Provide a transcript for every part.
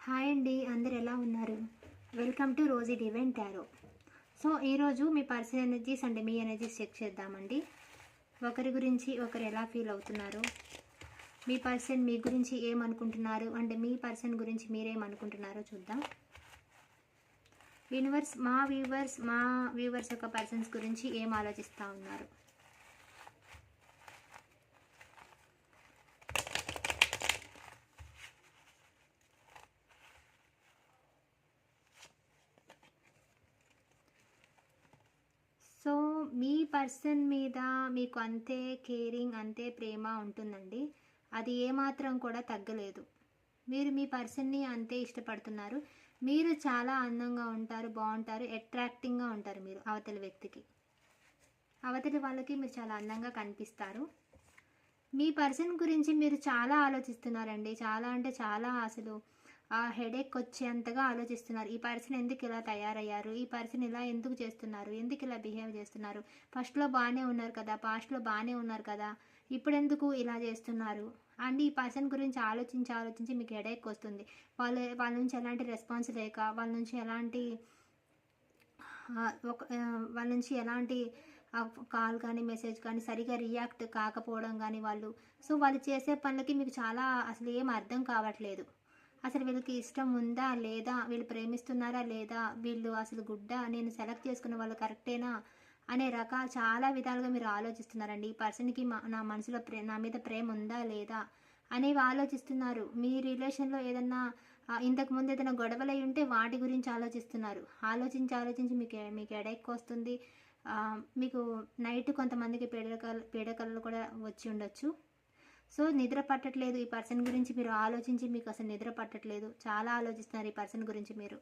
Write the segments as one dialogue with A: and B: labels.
A: Hi అండి, అందరు ఎలా ఉన్నారు? Welcome to Rosie Divine Tarot. So ఈరోజు మీ పర్సనల్ ఎనర్జీస్ అంటే మీ ఎనర్జీస్ చెక్ చేద్దామండి. ఒకరి గురించి ఒకరు ఎలా ఫీల్ అవుతున్నారు, మీ పర్సన్ మీ గురించి ఏమనుకుంటున్నారు, అంటే మీ పర్సన్ గురించి మీరేమనుకుంటున్నారో చూద్దాం. యూనివర్స్ మా వ్యూవర్స్ యొక్క పర్సన్స్ గురించి ఏం ఆలోచిస్తూ ఉన్నారు. సో మీ పర్సన్ మీద మీకు అంతే కేరింగ్, అంతే ప్రేమ ఉంటుందండి. అది ఏమాత్రం కూడా తగ్గలేదు. మీరు మీ పర్సన్ని అంతే ఇష్టపడుతున్నారు. మీరు చాలా అందంగా ఉంటారు, బాగుంటారు, అట్రాక్టింగ్గా ఉంటారు. మీరు అవతలి వ్యక్తికి, అవతలి వాళ్ళకి మీరు చాలా అందంగా కనిపిస్తారు. మీ పర్సన్ గురించి మీరు చాలా ఆలోచిస్తున్నారండి. చాలా అంటే చాలా, అసలు ఆ హెడేక్ వచ్చేంతగా ఆలోచిస్తున్నారు. ఈ పర్సన్ ఎందుకు ఇలా తయారయ్యారు, ఈ పర్సన్ ఇలా ఎందుకు చేస్తున్నారు, ఎందుకు ఇలా బిహేవ్ చేస్తున్నారు, ఫస్ట్లో బాగానే ఉన్నారు కదా, పాస్ట్లో బాగానే ఉన్నారు కదా, ఇప్పుడెందుకు ఇలా చేస్తున్నారు అండ్ ఈ పర్సన్ గురించి ఆలోచించి మీకు హెడేక్ వస్తుంది. వాళ్ళ నుంచి ఎలాంటి రెస్పాన్స్ లేక, వాళ్ళ నుంచి ఎలాంటి వాళ్ళ నుంచి ఎలాంటి కాల్ కానీ మెసేజ్ కానీ సరిగా రియాక్ట్ కాకపోవడం కానీ వాళ్ళు చేసే పనులకి మీకు చాలా అసలు ఏం అర్థం కావట్లేదు. అసలు వీళ్ళకి ఇష్టం ఉందా లేదా, వీళ్ళు ప్రేమిస్తున్నారా లేదా, వీళ్ళు అసలు నేను సెలెక్ట్ చేసుకున్న వాళ్ళు కరెక్టేనా అనే చాలా విధాలుగా మీరు ఆలోచిస్తున్నారండి. ఈ పర్సన్కి నా మనసులో నా మీద ప్రేమ ఉందా లేదా అనేవి ఆలోచిస్తున్నారు. మీ రిలేషన్లో ఏదన్నా ఇంతకుముందు ఏదైనా గొడవలు అయి ఉంటే వాటి గురించి ఆలోచిస్తున్నారు. ఆలోచించి మీకు హెడేక్ వస్తుంది. మీకు నైట్ కొంతమందికి పీడకలలు కూడా వచ్చి ఉండొచ్చు. సో నిద్ర పట్టట్లేదు. ఈ పర్సన్ గురించి మీరు ఆలోచించి మీకు అసలు నిద్ర పట్టట్లేదు. చాలా ఆలోచిస్తున్నారు ఈ పర్సన్ గురించి మీరు.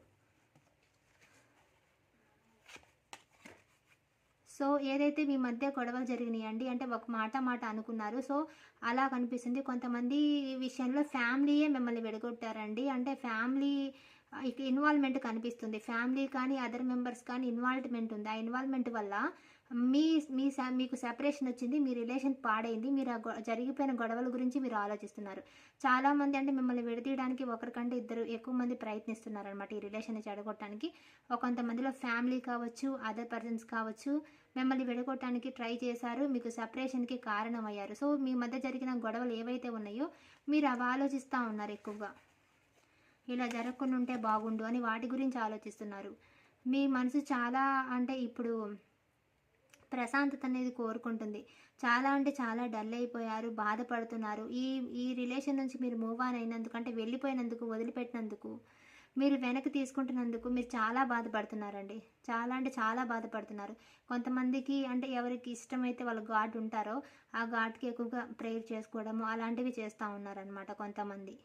A: సో ఏదైతే మీ మధ్య గొడవలు జరిగినాయి అండి, అంటే ఒక మాట అనుకున్నారు. సో అలా కనిపిస్తుంది. కొంతమంది విషయంలో ఫ్యామిలీయే మిమ్మల్ని విడగొట్టారండి. అంటే ఫ్యామిలీ ఇన్వాల్వ్మెంట్ కనిపిస్తుంది. ఫ్యామిలీ కానీ అదర్ మెంబర్స్ కానీ ఇన్వాల్వ్మెంట్ ఉంది. ఆ ఇన్వాల్వ్మెంట్ వల్ల మీకు సెపరేషన్ వచ్చింది, మీ రిలేషన్ పాడైంది. మీరు జరిగిపోయిన గొడవల గురించి మీరు ఆలోచిస్తున్నారు. చాలామంది అంటే మిమ్మల్ని విడదీయడానికి ఒకరికంటే ఇద్దరు ఎక్కువ మంది ప్రయత్నిస్తున్నారు అనమాట ఈ రిలేషన్ని చెడగొట్టడానికి. కొంతమందిలో ఫ్యామిలీ కావచ్చు, అదర్ పర్సన్స్ కావచ్చు, మిమ్మల్ని విడగొట్టడానికి ట్రై చేశారు, మీకు సెపరేషన్కి కారణమయ్యారు. సో మీ మధ్య జరిగిన గొడవలు ఏవైతే ఉన్నాయో మీరు అవి ఆలోచిస్తూ ఉన్నారు ఎక్కువగా. ఇలా జరగకుండా ఉంటే బాగుండు అని వాటి గురించి ఆలోచిస్తున్నారు. మీ మనసు చాలా అంటే ఇప్పుడు ప్రశాంతత అనేది కోరుకుంటుంది. చాలా అంటే చాలా డల్ అయిపోయారు, బాధపడుతున్నారు. ఈ రిలేషన్ నుంచి మీరు మూవ్ ఆన్ అయినందుకు, అంటే వెళ్ళిపోయినందుకు, వదిలిపెట్టినందుకు, మీరు వెనక్కి తీసుకుంటున్నందుకు మీరు చాలా బాధపడుతున్నారండి. చాలా అంటే చాలా బాధపడుతున్నారు. కొంతమందికి అంటే ఎవరికి ఇష్టమైతే వాళ్ళ గాడ్ ఉంటారో ఆ గాడ్కి ఎక్కువగా ప్రేయర్ చేసుకోవడము అలాంటివి చేస్తూ ఉన్నారనమాట కొంతమంది.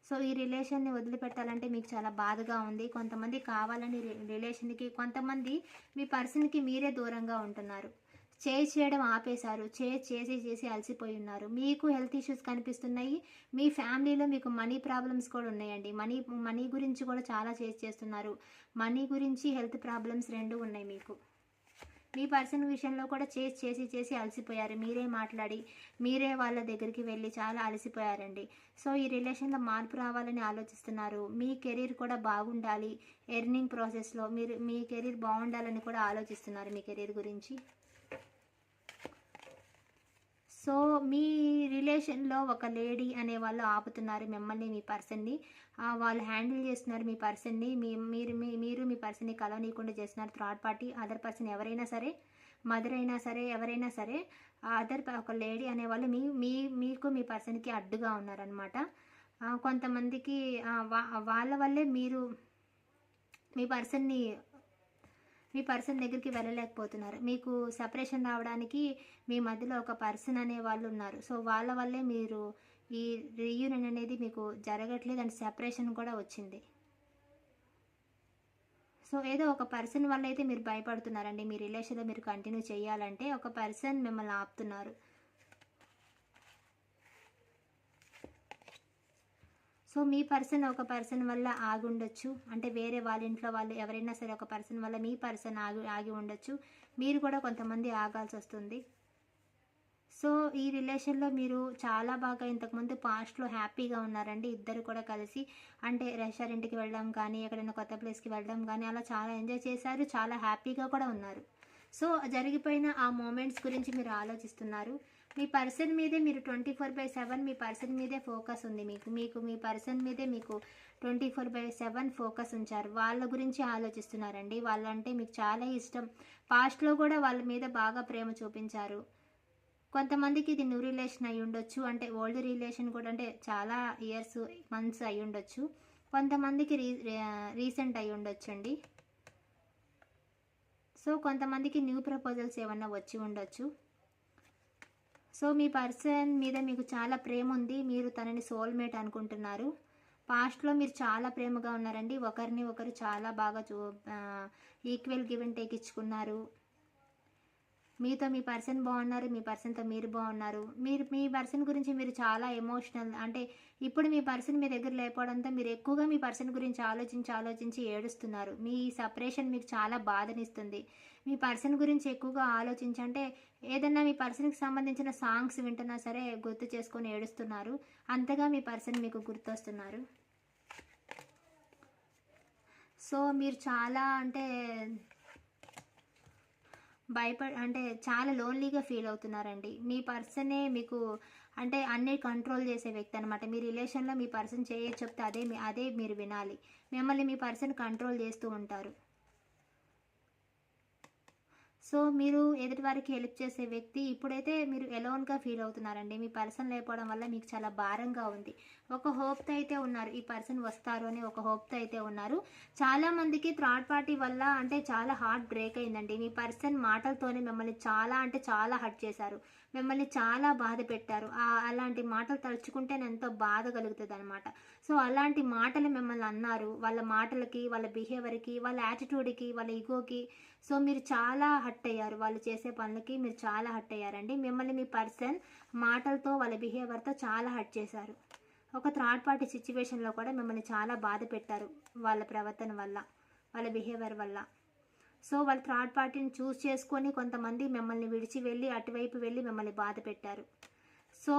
A: సో ఈ రిలేషన్ని వదిలిపెట్టాలంటే మీకు చాలా బాధగా ఉంది. కొంతమంది కావాలని రిలేషన్కి, కొంతమంది మీ పర్సన్కి మీరే దూరంగా ఉంటున్నారు. చేయడం ఆపేశారు. చేసి అలసిపోయి ఉన్నారు. మీకు హెల్త్ ఇష్యూస్ కనిపిస్తున్నాయి. మీ ఫ్యామిలీలో మీకు మనీ ప్రాబ్లమ్స్ కూడా ఉన్నాయండి. మనీ గురించి కూడా చాలా చేస్తున్నారు. మనీ గురించి హెల్త్ ప్రాబ్లమ్స్ రెండు ఉన్నాయి మీకు. మీ పర్సన్ విషయంలో కూడా చేసి అలసిపోయారు. మీరే మాట్లాడి మీరే వాళ్ళ దగ్గరికి వెళ్ళి చాలా అలసిపోయారండి. సో ఈ రిలేషన్లో మార్పు రావాలని ఆలోచిస్తున్నారు. మీ కెరీర్ కూడా బాగుండాలి. ఎర్నింగ్ ప్రాసెస్లో మీ కెరీర్ బాగుండాలని కూడా ఆలోచిస్తున్నారు మీ కెరీర్ గురించి. సో మీ రిలేషన్లో ఒక లేడీ అనే వాళ్ళు ఆపుతున్నారు మిమ్మల్ని, మీ పర్సన్ని. వాళ్ళు హ్యాండిల్ చేస్తున్నారు మీ పర్సన్ని. మీరు మీ పర్సన్ని కలవనీయకుండా చేస్తున్నారు. థర్డ్ పార్టీ, అదర్ పర్సన్ ఎవరైనా సరే, మదర్ అయినా సరే, ఎవరైనా సరే, ఒక లేడీ అనేవాళ్ళు మీకు మీ పర్సన్కి అడ్డుగా ఉన్నారనమాట. కొంతమందికి వాళ్ళ వల్లే మీరు మీ పర్సన్ దగ్గరికి వెళ్ళలేకపోతున్నారు. మీకు సెపరేషన్ రావడానికి మీ మధ్యలో ఒక పర్సన్ అనే వాళ్ళు ఉన్నారు. సో వాళ్ళ వల్లే మీరు ఈ రీయూనియన్ అనేది మీకు జరగట్లేదు అండ్ సెపరేషన్ కూడా వచ్చింది. సో ఏదో ఒక పర్సన్ వల్ల అయితే మీరు భయపడుతున్నారండి. మీ రిలేషన్లో మీరు కంటిన్యూ చేయాలంటే ఒక పర్సన్ మిమ్మల్ని ఆపుతున్నారు. సో మీ పర్సన్ ఒక పర్సన్ వల్ల ఆగి ఉండొచ్చు. అంటే వేరే వాళ్ళ ఇంట్లో వాళ్ళు ఎవరైనా సరే ఒక పర్సన్ వల్ల మీ పర్సన్ ఆగి ఉండొచ్చు. మీరు కూడా కొంతమంది ఆగాల్సి వస్తుంది. సో ఈ రిలేషన్లో మీరు చాలా బాగా ఇంతకుముందు పాస్ట్లో హ్యాపీగా ఉన్నారండి. ఇద్దరు కూడా కలిసి అంటే రెస్టారెంట్కి వెళ్ళడం కానీ, ఎక్కడైనా కొత్త ప్లేస్కి వెళ్ళడం కానీ అలా చాలా ఎంజాయ్ చేశారు. చాలా హ్యాపీగా కూడా ఉన్నారు. సో జరిగిపోయిన ఆ మూమెంట్స్ గురించి మీరు ఆలోచిస్తున్నారు. మీ పర్సన్ మీదే మీరు 24/7 మీ పర్సన్ మీదే ఫోకస్ ఉంది మీకు మీ పర్సన్ మీదే మీకు 24/7 ఫోకస్ ఉంచారు. వాళ్ళ గురించి ఆలోచిస్తున్నారండి. వాళ్ళంటే మీకు చాలా ఇష్టం. పాస్ట్లో కూడా వాళ్ళ మీద బాగా ప్రేమ చూపించారు. కొంతమందికి ఇది న్యూ రిలేషన్ అయి ఉండొచ్చు. అంటే ఓల్డ్ రిలేషన్ కూడా అంటే చాలా ఇయర్స్ మంత్స్ అయి ఉండొచ్చు. కొంతమందికి రీసెంట్ అయి ఉండొచ్చండి. సో కొంతమందికి న్యూ ప్రపోజల్స్ ఏమన్నా వచ్చి ఉండొచ్చు. సో మీ పర్సన్ మీద మీకు చాలా ప్రేమ ఉంది. మీరు తనని సోల్మేట్ అనుకుంటున్నారు. పాస్ట్లో మీరు చాలా ప్రేమగా ఉన్నారండి. ఒకరిని ఒకరు చాలా బాగా ఈక్వల్ గివ్ అండ్ టేక్ ఇచ్చుకున్నారు. మీతో మీ పర్సన్ బాగున్నారు. మీ పర్సన్తో మీరు బాగున్నారు. మీ పర్సన్ గురించి మీరు చాలా ఎమోషనల్ అంటే ఇప్పుడు మీ పర్సన్ మీ దగ్గర లేకపోవడంతో మీరు ఎక్కువగా మీ పర్సన్ గురించి ఆలోచించి ఏడుస్తున్నారు. మీ సపరేషన్ మీకు చాలా బాధనిస్తుంది. మీ పర్సన్ గురించి ఎక్కువగా ఆలోచించి అంటే ఏదన్నా మీ పర్సన్కి సంబంధించిన సాంగ్స్ వింటున్నా సరే గుర్తు చేసుకొని ఏడుస్తున్నారు. అంతగా మీ పర్సన్ మీకు గుర్తొస్తున్నారు. సో మీరు చాలా అంటే అంటే చాలా లోన్లీగా ఫీల్ అవుతున్నారండి. మీ పర్సనే మీకు అంటే అన్నీ కంట్రోల్ చేసే వ్యక్తి అనమాట. మీ రిలేషన్లో మీ పర్సన్ చెప్తే అదే మీరు వినాలి. మిమ్మల్ని మీ పర్సన్ కంట్రోల్ చేస్తూ ఉంటారు. సో మీరు ఎదుటి వారికి హెల్ప్ చేసే వ్యక్తి. ఇప్పుడైతే మీరు ఎలోన్గా ఫీల్ అవుతున్నారండి. మీ పర్సన్ లేకపోవడం వల్ల మీకు చాలా భారంగా ఉంది. ఒక హోప్తో అయితే ఉన్నారు. ఈ పర్సన్ వస్తారు అని ఒక హోప్తో అయితే ఉన్నారు. చాలామందికి థర్డ్ పార్టీ వల్ల అంటే చాలా హార్ట్ బ్రేక్ అయిందండి. మీ పర్సన్ మాటలతోనే మిమ్మల్ని చాలా అంటే చాలా హర్ట్ చేశారు. మిమ్మల్ని చాలా బాధ పెట్టారు. అలాంటి మాటలు తలుచుకుంటే ఎంతో బాధ కలుగుతుంది అనమాట. సో అలాంటి మాటలు మిమ్మల్ని అన్నారు. వాళ్ళ మాటలకి, వాళ్ళ బిహేవియర్కి, వాళ్ళ యాటిట్యూడ్కి, వాళ్ళ ఈగోకి. సో మీరు చాలా హర్ట్ అయ్యారు. వాళ్ళు చేసే పనులకి మీరు చాలా హర్ట్ అయ్యారండి. మిమ్మల్ని మీ పర్సన్ మాటలతో వాళ్ళ బిహేవియర్తో చాలా హర్ట్ చేశారు. ఒక థర్డ్ పార్టీ సిచ్యువేషన్లో కూడా మిమ్మల్ని చాలా బాధ పెట్టారు. వాళ్ళ ప్రవర్తన వల్ల, వాళ్ళ బిహేవియర్ వల్ల. సో వాళ్ళు థర్డ్ పార్టీని చూస్ చేసుకొని కొంతమంది మిమ్మల్ని విడిచి వెళ్ళి అటువైపు వెళ్ళి మిమ్మల్ని బాధ పెట్టారు. సో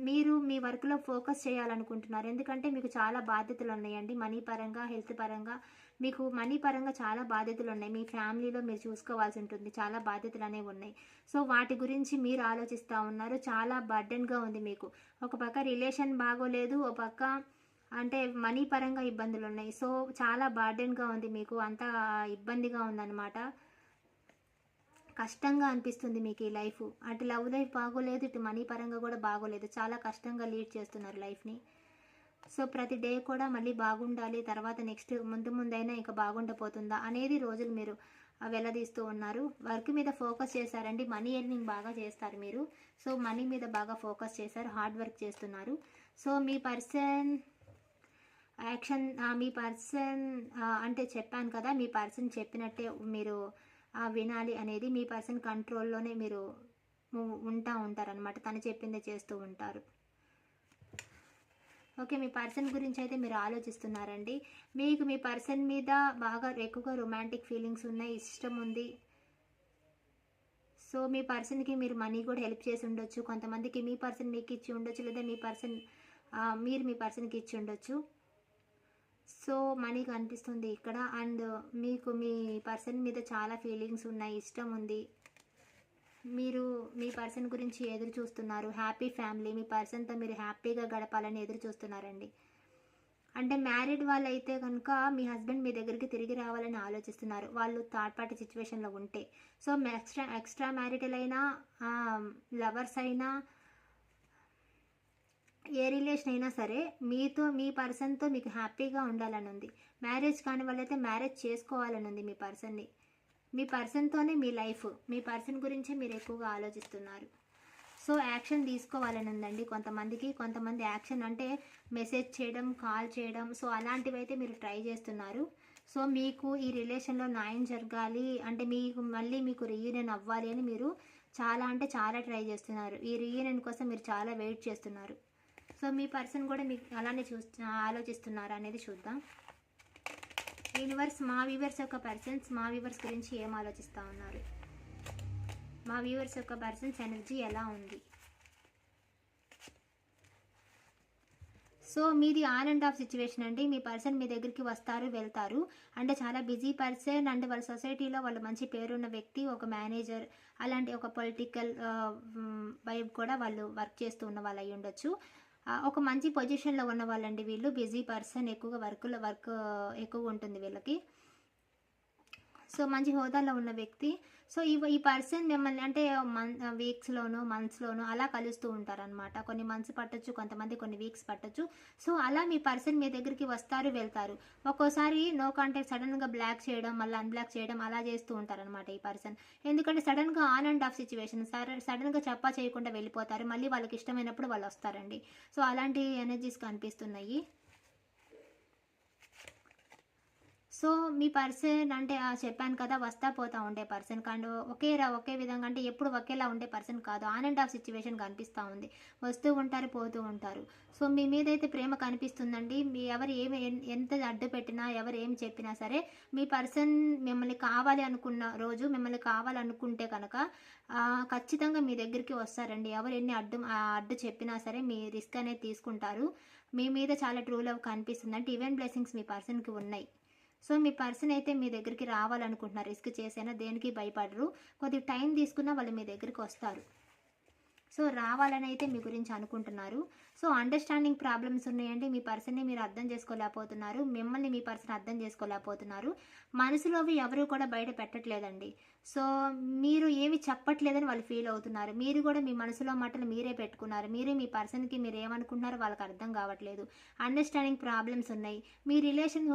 A: మీరు మీ వర్క్లో ఫోకస్ చేయాలనుకుంటున్నారు. ఎందుకంటే మీకు చాలా బాధ్యతలు ఉన్నాయండి. మనీ పరంగా, హెల్త్ పరంగా మీకు మనీ పరంగా చాలా బాధ్యతలు ఉన్నాయి. మీ ఫ్యామిలీలో మీరు చూసుకోవాల్సి ఉంటుంది. చాలా బాధ్యతలు అనేవి ఉన్నాయి. సో వాటి గురించి మీరు ఆలోచిస్తూ ఉన్నారు. చాలా బర్డెన్గా ఉంది మీకు. ఒక పక్క రిలేషన్ బాగోలేదు, ఒక పక్క అంటే మనీ పరంగా ఇబ్బందులు ఉన్నాయి. సో చాలా బర్డెన్గా ఉంది మీకు. అంతా ఇబ్బందిగా ఉందన్నమాట. కష్టంగా అనిపిస్తుంది మీకు ఈ లైఫ్. అటు లవ్ లైఫ్ బాగోలేదు, ఇటు మనీ పరంగా కూడా బాగోలేదు. చాలా కష్టంగా లీడ్ చేస్తున్నారు లైఫ్ని. సో ప్రతి డే కూడా మళ్ళీ బాగుండాలి, తర్వాత నెక్స్ట్ ముందైనా ఇంకా బాగుండపోతుందా అనేది రోజులు మీరు వెల్లదీస్తూ ఉన్నారు. వర్క్ మీద ఫోకస్ చేశారండి. మనీ ఎర్నింగ్ బాగా చేస్తారు మీరు. సో మనీ మీద బాగా ఫోకస్ చేశారు, హార్డ్ వర్క్ చేస్తున్నారు. సో మీ పర్సన్ యాక్షన్ మీ పర్సన్ అంటే చెప్పాను కదా, మీ పర్సన్ చెప్పినట్టే మీరు వినాలి అనేది. మీ పర్సన్ కంట్రోల్లోనే మీరు ఉంటారనమాట. తను చెప్పిందే చేస్తూ ఉంటారు. ఓకే, మీ పర్సన్ గురించి అయితే మీరు ఆలోచిస్తున్నారండి. మీకు మీ పర్సన్ మీద బాగా ఎక్కువగా రొమాంటిక్ ఫీలింగ్స్ ఉన్నాయి, ఇష్టం ఉంది. సో మీ పర్సన్కి మీరు మనీ కూడా హెల్ప్ చేసి ఉండొచ్చు. కొంతమందికి మీ పర్సన్ మీకు ఇచ్చి ఉండొచ్చు, లేదా మీ పర్సన్ మీరు మీ పర్సన్కి ఇచ్చి ఉండొచ్చు. సో మనీ కనిపిస్తుంది ఇక్కడ. అండ్ మీకు మీ పర్సన్ మీద చాలా ఫీలింగ్స్ ఉన్నాయి, ఇష్టం ఉంది. మీరు మీ పర్సన్ గురించి ఎదురు చూస్తున్నారు. హ్యాపీ ఫ్యామిలీ, మీ పర్సన్తో మీరు హ్యాపీగా గడపాలని ఎదురు చూస్తున్నారండి. అంటే మ్యారీడ్ వాళ్ళు అయితే కనుక మీ హస్బెండ్ మీ దగ్గరికి తిరిగి రావాలని ఆలోచిస్తున్నారు, వాళ్ళు థర్డ్ పార్టీ సిచ్యువేషన్లో ఉంటే. సో ఎక్స్ట్రా మ్యారిటల్ అయినా, లవర్స్ అయినా, ఏ రిలేషన్ అయినా సరే మీతో మీ పర్సన్తో మీకు హ్యాపీగా ఉండాలని ఉంది. మ్యారేజ్ కాని వాళ్ళైతే మ్యారేజ్ చేసుకోవాలని ఉంది మీ పర్సన్ని. మీ పర్సన్తోనే మీ లైఫ్, మీ పర్సన్ గురించే మీరు ఎక్కువగా ఆలోచిస్తున్నారు. సో యాక్షన్ తీసుకోవాలని ఉందండి కొంతమంది యాక్షన్ అంటే మెసేజ్ చేయడం, కాల్ చేయడం, సో అలాంటివి అయితే మీరు ట్రై చేస్తున్నారు. సో మీకు ఈ రిలేషన్లో న్యాయం జరగాలి అంటే మళ్ళీ మీకు రీయూనియన్ అవ్వాలి అని మీరు చాలా అంటే చాలా ట్రై చేస్తున్నారు. ఈ రీయూనియన్ కోసం మీరు చాలా వెయిట్ చేస్తున్నారు. సో మీ పర్సన్ కూడా మీకు అలానే ఆలోచిస్తున్నారు అనేది చూద్దాం. యూనివర్స్ మా వ్యూవర్స్ యొక్క పర్సన్స్ మా వ్యూవర్స్ గురించి ఏం ఆలోచిస్తూ ఉన్నారు. మా వ్యూవర్స్ యొక్క పర్సన్స్ ఎనర్జీ ఎలా ఉంది? సో మీది ఆన్ అండ్ ఆఫ్ సిచ్యువేషన్ అండి. మీ పర్సన్ మీ దగ్గరికి వస్తారు, వెళ్తారు. అంటే చాలా బిజీ పర్సన్, అంటే వాళ్ళ సొసైటీలో వాళ్ళు మంచి పేరున్న వ్యక్తి, ఒక మేనేజర్, అలాంటి ఒక పొలిటికల్ వైబ్ కూడా వాళ్ళు వర్క్ చేస్తూ ఉన్న వాళ్ళు అయి ఉండొచ్చు. ఒక మంచి పొజిషన్లో ఉన్న వాళ్ళండి వీళ్ళు. బిజీ పర్సన్, ఎక్కువగా వర్క్ ఎక్కువగా ఉంటుంది వీళ్ళకి. సో మంచి హోదాలో ఉన్న వ్యక్తి. సో ఈ పర్సన్ మిమ్మల్ని అంటే వీక్స్లోనో మంత్స్లోనో అలా కలుస్తూ ఉంటారనమాట. కొన్ని మంత్స్ పట్టొచ్చు, కొంతమంది కొన్ని వీక్స్ పట్టొచ్చు. సో అలా మీ పర్సన్ మీ దగ్గరికి వస్తారు, వెళ్తారు. ఒక్కోసారి నో కాంటాక్ట్ సడన్గా బ్లాక్ చేయడం, మళ్ళీ అన్బ్లాక్ చేయడం అలా చేస్తూ ఉంటారనమాట ఈ పర్సన్. ఎందుకంటే సడన్గా ఆన్ అండ్ ఆఫ్ సిచ్యువేషన్, సడన్గా చెప్పా చేయకుండా వెళ్ళిపోతారు. మళ్ళీ వాళ్ళకి ఇష్టమైనప్పుడు వాళ్ళు వస్తారండి. సో అలాంటి ఎనర్జీస్ కనిపిస్తున్నాయి. సో మీ పర్సన్ అంటే చెప్పాను కదా, వస్తా పోతా ఉండే పర్సన్ కానీ ఒకే విధంగా అంటే ఎప్పుడు ఒకేలా ఉండే పర్సన్ కాదు. ఆన్ అండ్ ఆఫ్ సిచ్యువేషన్ కనిపిస్తూ ఉంది. వస్తూ ఉంటారు, పోతూ ఉంటారు. సో మీ మీద అయితే ప్రేమ కనిపిస్తుందండి. మీ ఎవరు ఎంత అడ్డు పెట్టినా, ఎవరు ఏం చెప్పినా సరే, మీ పర్సన్ మిమ్మల్ని కావాలి అనుకున్న రోజు, మిమ్మల్ని కావాలనుకుంటే కనుక ఖచ్చితంగా మీ దగ్గరికి వస్తారండి. ఎవరు ఎన్ని అడ్డు చెప్పినా సరే మీ రిస్క్ అనేది తీసుకుంటారు. మీ మీద చాలా ట్రూ లవ్ కనిపిస్తుంది. అంటే ఈవెన్ బ్లెస్సింగ్స్ మీ పర్సన్కి ఉన్నాయి. సో మీ పర్సన్ అయితే మీ దగ్గరికి రావాలనుకుంటున్నారు. రిస్క్ చేసైనా దేనికి భయపడరు. కొద్దిగా టైం తీసుకున్నా వాళ్ళు మీ దగ్గరికి వస్తారు. సో రావాలని అయితే మీ గురించి అనుకుంటున్నారు. సో అండర్స్టాండింగ్ ప్రాబ్లమ్స్ ఉన్నాయండి. మీ పర్సన్ని మీరు అర్థం చేసుకోలేకపోతున్నారు. మిమ్మల్ని మీ పర్సన్ అర్థం చేసుకోలేకపోతున్నారు. మనసులోవి ఎవరు కూడా బయట పెట్టట్లేదండి. సో మీరు ఏమి చెప్పట్లేదని వాళ్ళు ఫీల్ అవుతున్నారు. మీరు కూడా మీ మనసులో మాటలు మీరే పెట్టుకున్నారు. మీరు మీ పర్సన్కి మీరు ఏమనుకుంటున్నారో వాళ్ళకి అర్థం కావట్లేదు. అండర్స్టాండింగ్ ప్రాబ్లమ్స్ ఉన్నాయి. మీ రిలేషన్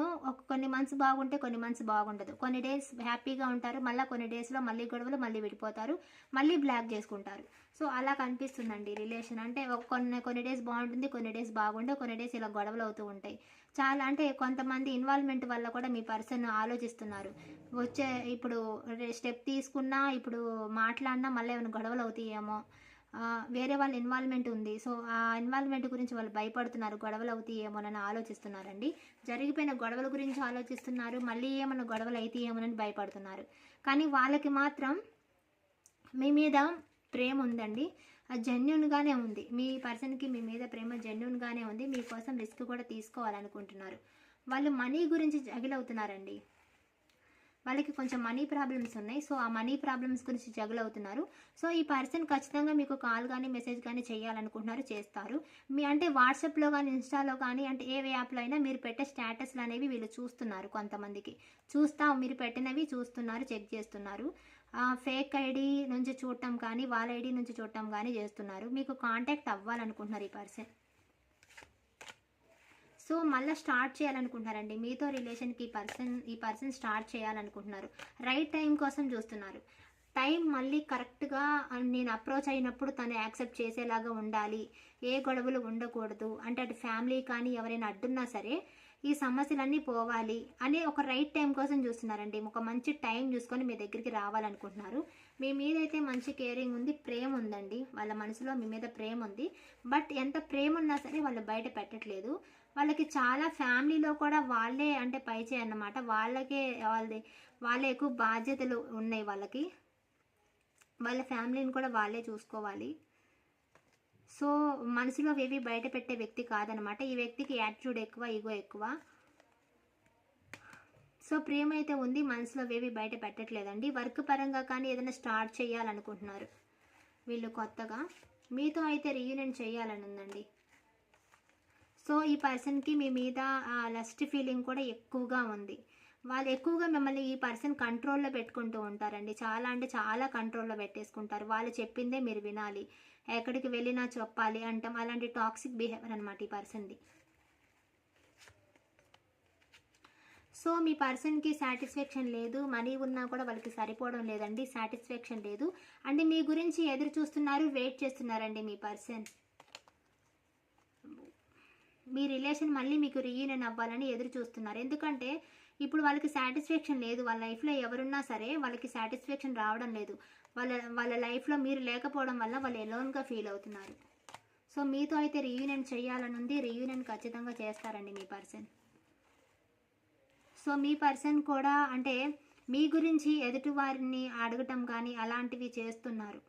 A: కొన్ని మంత్స్ బాగుంటే కొన్ని మంత్స్ బాగుండదు. కొన్ని డేస్ హ్యాపీగా ఉంటారు, మళ్ళీ కొన్ని డేస్లో మళ్ళీ గొడవలు, మళ్ళీ విడిపోతారు, మళ్ళీ బ్లాక్ చేసుకుంటారు. సో అలా కనిపిస్తుందండి రిలేషన్. అంటే కొన్ని డేస్ బాగుంటుంది, కొన్ని డేస్ బాగుండే, కొన్ని డేస్ ఇలా గొడవలు అవుతూ ఉంటాయి. చాలా అంటే కొంతమంది ఇన్వాల్వ్మెంట్ వల్ల కూడా మీ పర్సన్ ఆలోచిస్తున్నారు. ఇప్పుడు స్టెప్ తీసుకున్నా, ఇప్పుడు మాట్లాడినా మళ్ళీ ఏమైనా గొడవలు అవుతాయేమో, వేరే వాళ్ళ ఇన్వాల్వ్మెంట్ ఉంది. సో ఆ ఇన్వాల్వ్మెంట్ గురించి వాళ్ళు భయపడుతున్నారు, గొడవలు అవుతాయేమోనని ఆలోచిస్తున్నారండి. జరిగిపోయిన గొడవల గురించి ఆలోచిస్తున్నారు, మళ్ళీ ఏమైనా గొడవలు అవుతాయేమోనని భయపడుతున్నారు. కానీ వాళ్ళకి మాత్రం మీ మీద ప్రేమ ఉందండి. అది జెన్యున్గానే ఉంది. మీ పర్సన్కి మీ మీద ప్రేమ జెన్యున్గానే ఉంది. మీకోసం రిస్క్ కూడా తీసుకోవాలనుకుంటున్నారు. వాళ్ళు మనీ గురించి జగిలవుతున్నారండి. వాళ్ళకి కొంచెం మనీ ప్రాబ్లమ్స్ ఉన్నాయి. సో ఆ మనీ ప్రాబ్లమ్స్ గురించి జగులవుతున్నారు. సో ఈ పర్సన్ ఖచ్చితంగా మీకు కాల్ కానీ మెసేజ్ కానీ చేయాలనుకుంటున్నారు, చేస్తారు. అంటే వాట్సాప్లో కానీ, ఇన్స్టాలో కానీ, అంటే ఏ యాప్లో అయినా మీరు పెట్టే స్టేటస్లు అనేవి వీళ్ళు చూస్తున్నారు. కొంతమందికి మీరు పెట్టినవి చూస్తున్నారు, చెక్ చేస్తున్నారు. ఫేక్ ఐడి నుంచి చూడటం కానీ, వాళ్ళ ఐడి నుంచి చూడటం కానీ చేస్తున్నారు. మీకు కాంటాక్ట్ అవ్వాలనుకుంటున్నారు ఈ పర్సన్. సో మళ్ళీ స్టార్ట్ చేయాలనుకుంటున్నారండి మీతో రిలేషన్కి ఈ పర్సన్ స్టార్ట్ చేయాలనుకుంటున్నారు. రైట్ టైం కోసం చూస్తున్నారు. టైం మళ్ళీ కరెక్ట్గా నేను అప్రోచ్ అయినప్పుడు తను యాక్సెప్ట్ చేసేలాగా ఉండాలి. ఏ గొడవలు ఉండకూడదు. అంటే అటు ఫ్యామిలీ కానీ ఎవరైనా అడ్డున్నా సరే ఈ సమస్యలన్నీ పోవాలి అనే ఒక రైట్ టైం కోసం చూస్తున్నారండి. ఒక మంచి టైం చూసుకొని మీ దగ్గరికి రావాలనుకుంటున్నారు. మీ మీద అయితే మంచి కేరింగ్ ఉంది, ప్రేమ ఉందండి. వాళ్ళ మనసులో మీ మీద ప్రేమ ఉంది. బట్ ఎంత ప్రేమ ఉన్నా సరే వాళ్ళు బయట పెట్టట్లేదు. వాళ్ళకి చాలా ఫ్యామిలీలో కూడా వాళ్ళే అంటే పైచే అన్నమాట. వాళ్ళే ఎక్కువ బాధ్యతలు ఉన్నాయి వాళ్ళకి. వాళ్ళ ఫ్యామిలీని కూడా వాళ్ళే చూసుకోవాలి. సో మనసులో ఏవి బయట పెట్టే వ్యక్తి కాదనమాట. ఈ వ్యక్తికి యాటిట్యూడ్ ఎక్కువ, ఈగో ఎక్కువ. సో ప్రేమ అయితే ఉంది, మనసులో ఏవి బయట పెట్టట్లేదండి. వర్క్ పరంగా కానీ ఏదైనా స్టార్ట్ చేయాలనుకుంటున్నారు వీళ్ళు కొత్తగా. మీతో అయితే రీయూనియన్ చేయాలని ఉందండి. సో ఈ పర్సన్కి మీ మీద లస్ట్ ఫీలింగ్ కూడా ఎక్కువగా ఉంది. వాళ్ళు ఎక్కువగా మిమ్మల్ని ఈ పర్సన్ కంట్రోల్లో పెట్టుకుంటూ ఉంటారండి. చాలా అంటే చాలా కంట్రోల్లో పెట్టేసుకుంటారు. వాళ్ళు చెప్పిందే మీరు వినాలి, ఎక్కడికి వెళ్ళినా చెప్పాలి అంటాం. అలాంటి టాక్సిక్ బిహేవియర్ అనమాట ఈ పర్సన్ది. సో మీ పర్సన్కి సాటిస్ఫాక్షన్ లేదు. మనీ ఉన్నా కూడా వాళ్ళకి సరిపోవడం లేదండి. సాటిస్ఫాక్షన్ లేదు. అంటే మీ గురించి ఎదురు చూస్తున్నారు, వెయిట్ చేస్తున్నారండి మీ పర్సన్. మీ రిలేషన్ మళ్ళీ మీకు రీయూనియన్ అవ్వాలని ఎదురు చూస్తున్నారు. ఎందుకంటే ఇప్పుడు వాళ్ళకి సాటిస్ఫాక్షన్ లేదు. వాళ్ళ లైఫ్లో ఎవరున్నా సరే వాళ్ళకి సాటిస్ఫాక్షన్ రావడం లేదు. వాళ్ళ లైఫ్లో మీరు లేకపోవడం వల్ల వాళ్ళు ఎలోన్గా ఫీల్ అవుతున్నారు. సో మీతో అయితే రీయూనియన్ చేయాలని ఉంది. రీయూనియన్ ఖచ్చితంగా చేస్తారండి మీ పర్సన్. సో మీ పర్సన్ కూడా అంటే మీ గురించి ఎదుటి వారిని అడగటం కానీ అలాంటివి చేస్తున్నారు.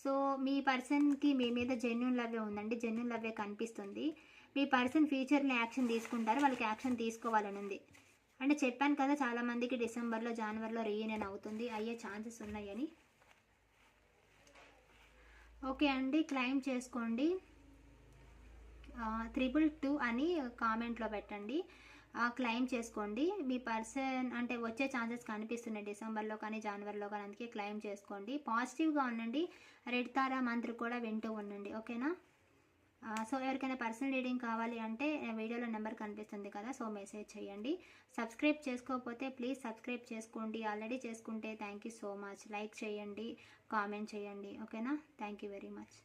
A: సో మీ పర్సన్కి మీ మీద జెన్యూన్ లవ్వే ఉందండి, జెన్యూన్ లవ్వే కనిపిస్తుంది. మీ పర్సన్ ఫ్యూచర్లో యాక్షన్ తీసుకుంటారు, వాళ్ళకి యాక్షన్ తీసుకోవాలని ఉంది. అంటే చెప్పాను కదా చాలామందికి డిసెంబర్లో జనవరిలో రీయూనియన్ అవుతుంది, అయ్యే ఛాన్సెస్ ఉన్నాయని. ఓకే అండి, క్లెయిమ్ చేసుకోండి. 222 అని కామెంట్లో పెట్టండి, క్లెయిమ్ చేసుకోండి. మీ పర్సన్ అంటే వచ్చే ఛాన్సెస్ కనిపిస్తున్నాయి డిసెంబర్లో కానీ జనవరిలో కానీ, అందుకే క్లెయిమ్ చేసుకోండి. పాజిటివ్గా ఉండండి, రెడ్ తారా మంత్ర కూడా వింటూ ఉండండి, ఓకేనా. సో ఎవరికైనా పర్సనల్ రీడింగ్ కావాలి అంటే వీడియోలో నెంబర్ కనిపిస్తుంది కదా, సో మెసేజ్ చేయండి. సబ్స్క్రైబ్ చేసుకోకపోతే ప్లీజ్ సబ్స్క్రైబ్ చేసుకోండి, ఆల్రెడీ చేసుకుంటే thank you so much. Like చేయండి, కామెంట్ చేయండి, ఓకేనా. Thank you very much.